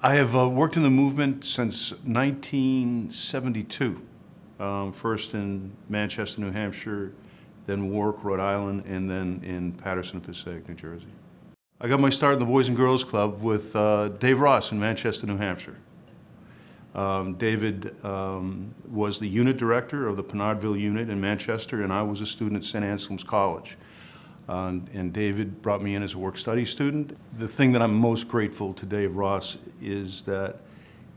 I have worked in the movement since 1972, first in Manchester, New Hampshire, then Warwick, Rhode Island, and then in Paterson, Passaic, New Jersey. I got my start in the Boys and Girls Club with Dave Ross in Manchester, New Hampshire. David was the unit director of the Penardville unit in Manchester, and I was a student at St. Anselm's College. And David brought me in as a work-study student. The thing that I'm most grateful to Dave Ross is that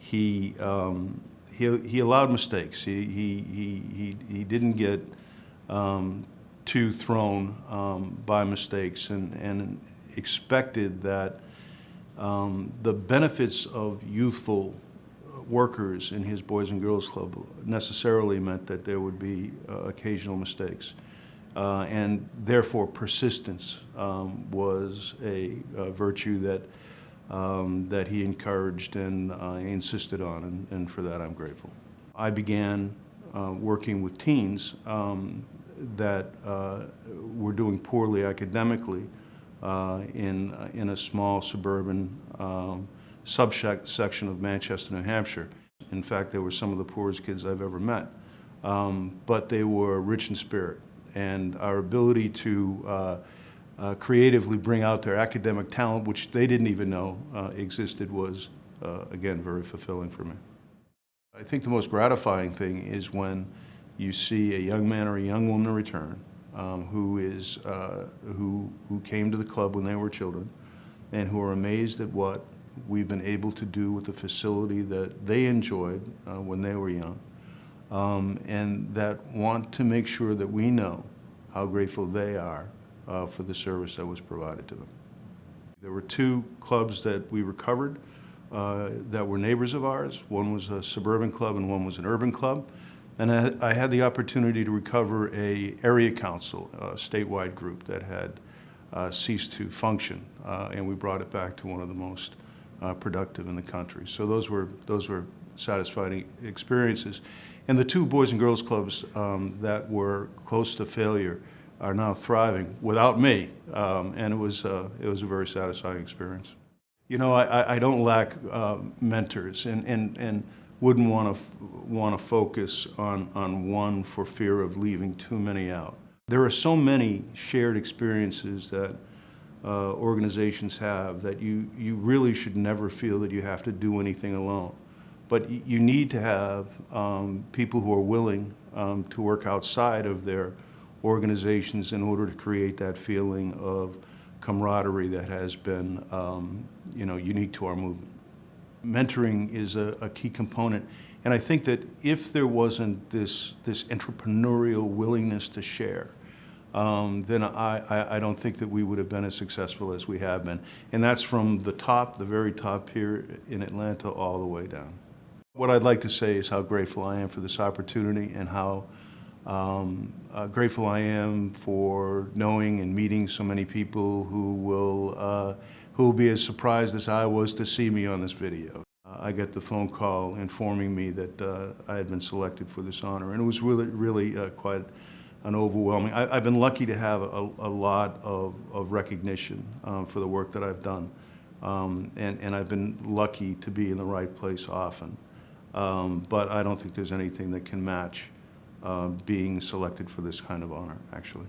he allowed mistakes. He didn't get too thrown by mistakes, and expected that the benefits of youthful workers in his Boys and Girls Club necessarily meant that there would be occasional mistakes. And therefore persistence was a virtue that he encouraged and insisted on, and for that I'm grateful. I began working with teens that were doing poorly academically in a small suburban subsection of Manchester, New Hampshire. In fact, they were some of the poorest kids I've ever met, but they were rich in spirit. And our ability to creatively bring out their academic talent, which they didn't even know existed, was, again, very fulfilling for me. I think the most gratifying thing is when you see a young man or a young woman return who came to the club when they were children and who are amazed at what we've been able to do with the facility that they enjoyed when they were young. And that want to make sure that we know how grateful they are for the service that was provided to them. There were two clubs that we recovered that were neighbors of ours. One was a suburban club and one was an urban club. And I had the opportunity to recover an area council, a statewide group that had ceased to function, and we brought it back to one of the most productive in the country. So those were satisfying experiences. And the two Boys and Girls Clubs that were close to failure are now thriving without me, and it was a very satisfying experience. You know, I don't lack mentors, and wouldn't want to focus on one for fear of leaving too many out. There are so many shared experiences that organizations have that you really should never feel that you have to do anything alone. But you need to have people who are willing to work outside of their organizations in order to create that feeling of camaraderie that has been unique to our movement. Mentoring is a key component, and I think that if there wasn't this entrepreneurial willingness to share, then I don't think that we would have been as successful as we have been. And that's from the top, the very top here in Atlanta, all the way down. What I'd like to say is how grateful I am for this opportunity, and how grateful I am for knowing and meeting so many people who will be as surprised as I was to see me on this video. I got the phone call informing me that I had been selected for this honor, and it was really quite an overwhelming. I've been lucky to have a lot of recognition for the work that I've done, and I've been lucky to be in the right place often. But I don't think there's anything that can match being selected for this kind of honor, actually.